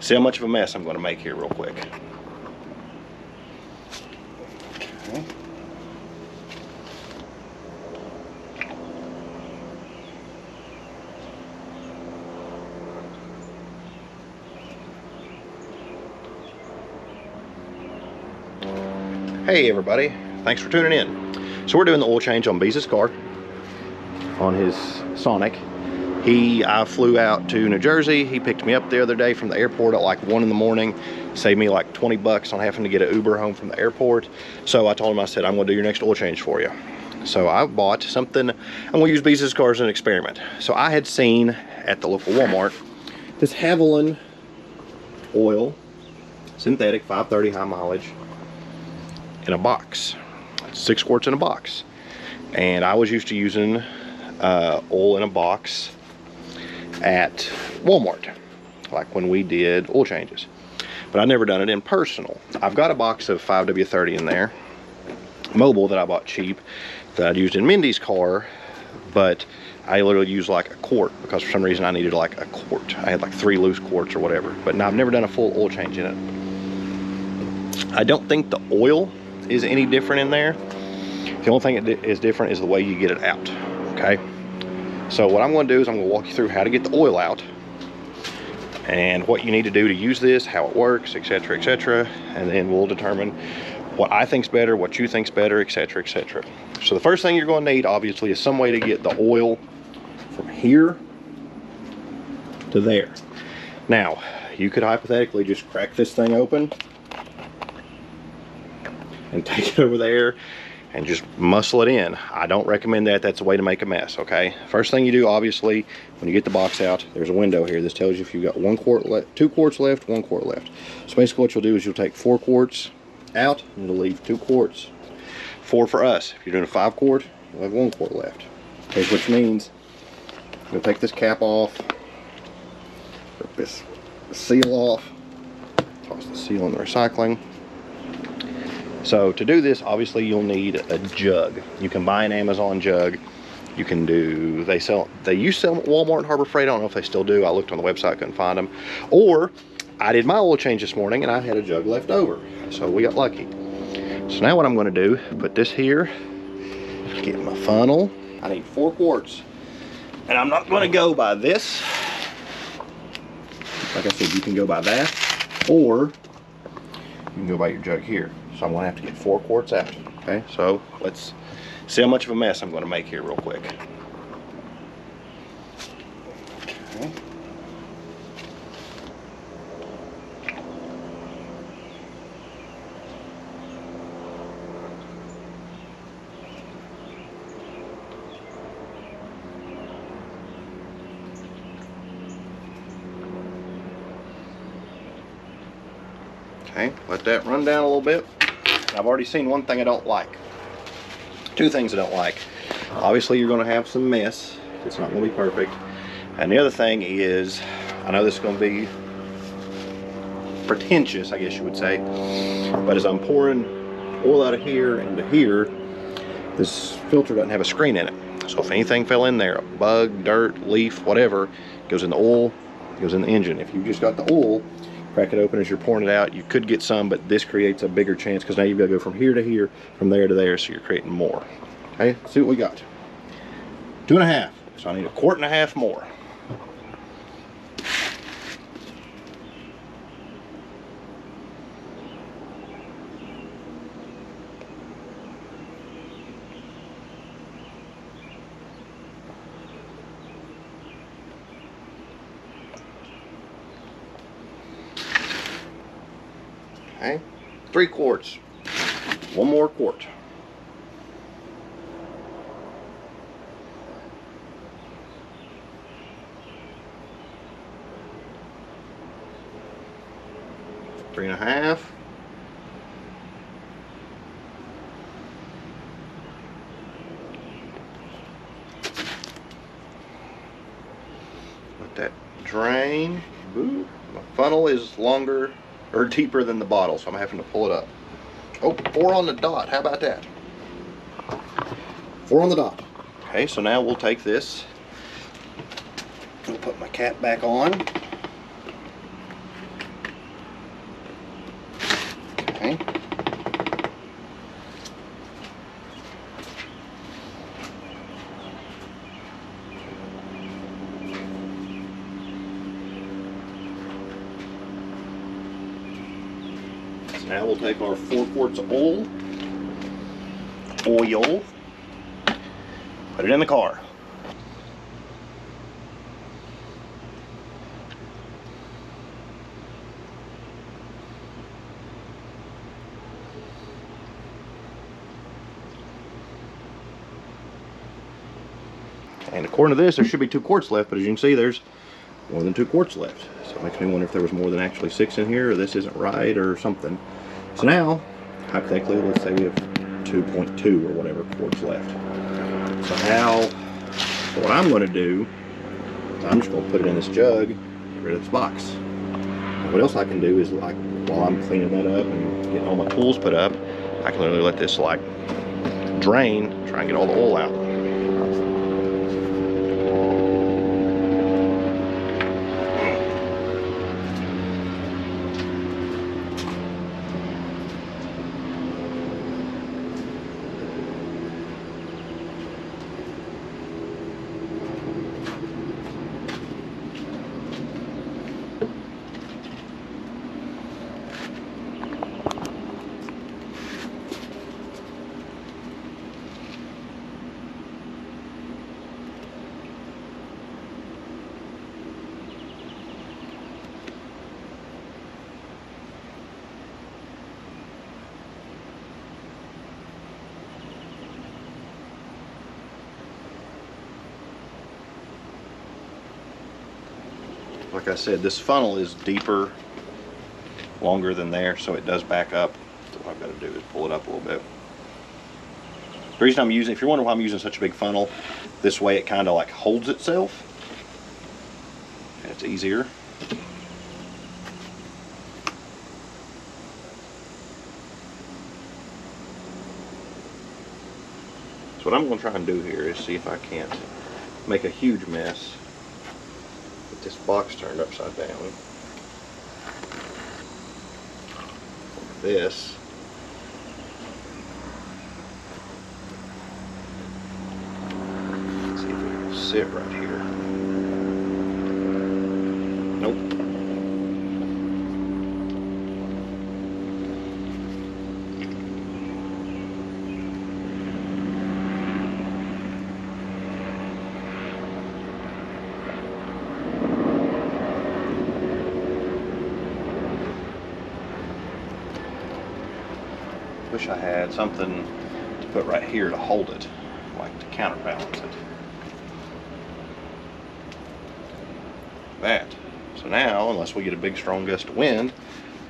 See how much of a mess I'm going to make here real quick. Okay. Hey everybody, thanks for tuning in. So we're doing the oil change on Beez's car, on his Sonic. I flew out to New Jersey. He picked me up the other day from the airport at like 1 in the morning. Saved me like 20 bucks on having to get an Uber home from the airport. So I told him, I said, I'm gonna do your next oil change for you. So I bought something. I'm gonna use Beez's car as an experiment. So I had seen at the local Walmart this Havoline oil, synthetic, 530 high mileage, in a box, 6 quarts in a box. And I was used to using oil in a box at Walmart, like when we did oil changes, but I've never done it in personal. I've got a box of 5W30 in there, mobile, that I bought cheap, that I'd used in Mindy's car, but I literally used like a quart because for some reason I needed like a quart. I had like 3 loose quarts or whatever, but now I've never done a full oil change in it. I don't think the oil is any different in there. The only thing that is different is the way you get it out, okay? So what I'm going to do is I'm going to walk you through how to get the oil out and what you need to do to use this, how it works, etc., etc., and then we'll determine what I think's better, what you think's better, etc., etc. So the first thing you're going to need, obviously, is some way to get the oil from here to there. Now, you could hypothetically just crack this thing open and take it over there and just muscle it in. I don't recommend that. That's a way to make a mess, okay? First thing you do, obviously, when you get the box out, there's a window here. This tells you if you've got 1 quart left, 2 quarts left, 1 quart left. So basically what you'll do is you'll take 4 quarts out and you'll leave 2 quarts. 4 for us. If you're doing a 5 quart, you'll have 1 quart left. Okay, which means you'll take this cap off, rip this seal off, toss the seal in the recycling. So to do this, obviously you'll need a jug. You can buy an Amazon jug. You can do, they used to sell them at Walmart and Harbor Freight. I don't know if they still do. I looked on the website, couldn't find them. Or I did my oil change this morning and I had a jug left over. So we got lucky. So now what I'm gonna do, put this here, get my funnel. I need 4 quarts. And I'm not gonna go by this. Like I said, you can go by that, or you can go by your jug here. So I'm gonna have to get 4 quarts out, okay? So let's see how much of a mess I'm gonna make here real quick. Okay. Okay, let that run down a little bit. I've already seen one thing I don't like. 2 things I don't like. Obviously you're going to have some mess. It's not going to be perfect. And the other thing is, I know this is going to be pretentious, I guess you would say, but as I'm pouring oil out of here into here, this filter doesn't have a screen in it. So if anything fell in there, a bug, dirt, leaf, whatever, goes in the oil, goes in the engine. If you just got the oil, crack it open as you're pouring it out, you could get some, but this creates a bigger chance because now you've got to go from here to here, from there to there, so you're creating more. Okay, let's see what we got. 2.5, so I need 1.5 quarts more. Okay, 3 quarts, 1 more quart. Three and a half. Let that drain. Ooh, my funnel is longer or deeper than the bottle, so I'm having to pull it up. Oh, 4 on the dot. How about that? 4 on the dot. Okay, so now we'll take this. I'll put my cap back on. Okay. So now we'll take our 4 quarts of oil, put it in the car. And according to this, there should be 2 quarts left, but as you can see, there's more than 2 quarts left. So it makes me wonder if there was more than actually 6 in here, or this isn't right, or something. So now, hypothetically, let's say we have 2.2 or whatever quarts left. So now, what I'm going to do is I'm just going to put it in this jug, get rid of this box. And what else I can do is, like, while I'm cleaning that up and getting all my tools put up, I can literally let this, like, drain, try and get all the oil out. Like I said, this funnel is deeper, longer than there, so it does back up. So what I've got to do is pull it up a little bit. The reason I'm using, if you're wondering why I'm using such a big funnel, this way it kind of like holds itself. And it's easier. So what I'm going to try and do here is see if I can't make a huge mess. Get this box turned upside down. This. Let's see if it will sit right here. Nope. Wish I had something to put right here to hold it, like to counterbalance it. That. So now, unless we get a big strong gust of wind,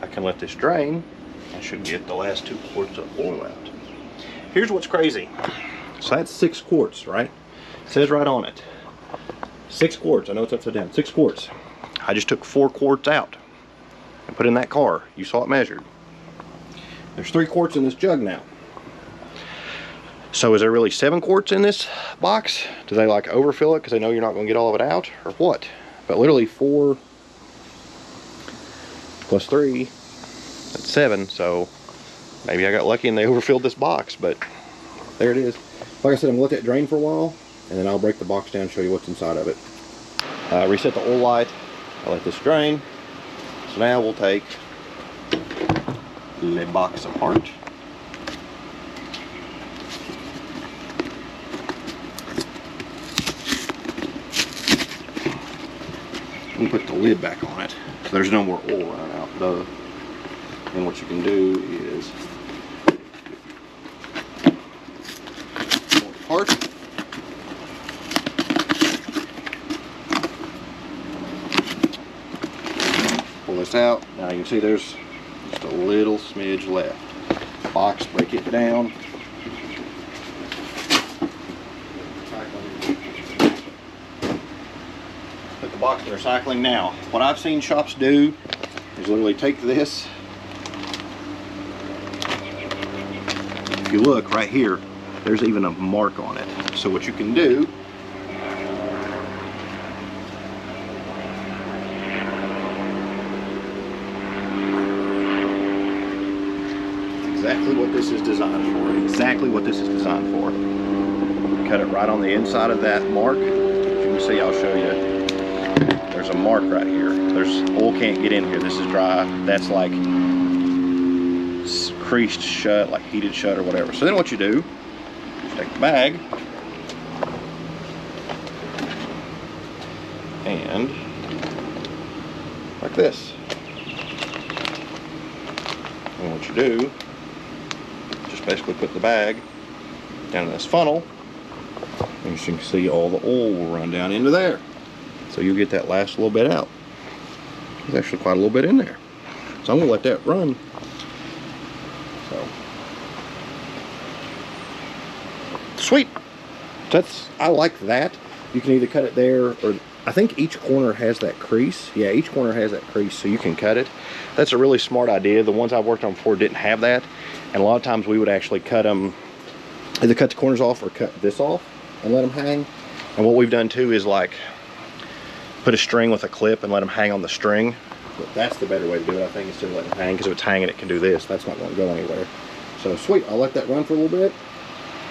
I can let this drain. I should get the last 2 quarts of oil out. Here's what's crazy. So that's 6 quarts, right? It says right on it. 6 quarts. I know it's upside down. 6 quarts. I just took 4 quarts out and put in that car. You saw it measured. There's 3 quarts in this jug now. So is there really 7 quarts in this box? Do they like overfill it because they know you're not going to get all of it out, or what? But literally 4 plus 3, that's 7. So maybe I got lucky and they overfilled this box, but there it is. Like I said, I'm going to let that drain for a while, and then I'll break the box down and show you what's inside of it. Reset the oil light. I'll let this drain. So now we'll take the box apart. And put the lid back on it so there's no more oil running out. And what you can do is pull it apart. Pull this out. Now you can see there's just a little smidge left. Box, break it down. Put the box in recycling. Now, what I've seen shops do is literally take this. If you look right here, there's even a mark on it. So what you can do exactly what this is designed for. Exactly what this is designed for. Cut it right on the inside of that mark. As you can see, I'll show you. There's a mark right here. There's oil can't get in here. This is dry. That's like creased shut, like heated shut or whatever. So then what you do is take the bag and like this. And what you do, just basically put the bag down in this funnel, and as you can see, all the oil will run down into there. So you'll get that last little bit out. There's actually quite a little bit in there. So I'm gonna let that run. So sweet. I like that. You can either cut it there, or I think each corner has that crease. Yeah, each corner has that crease, so you can cut it. That's a really smart idea. The ones I've worked on before didn't have that, and a lot of times we would actually cut them, either cut the corners off or cut this off and let them hang. And what we've done too is like put a string with a clip and let them hang on the string. But that's the better way to do it, I think, instead of letting it hang, because if it's hanging, it can do this. That's not going to go anywhere. So sweet, I'll let that run for a little bit.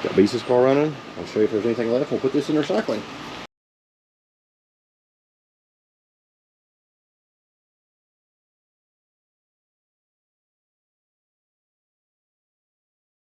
Got Beezus car running. I'll show you if there's anything left. We'll put this in recycling.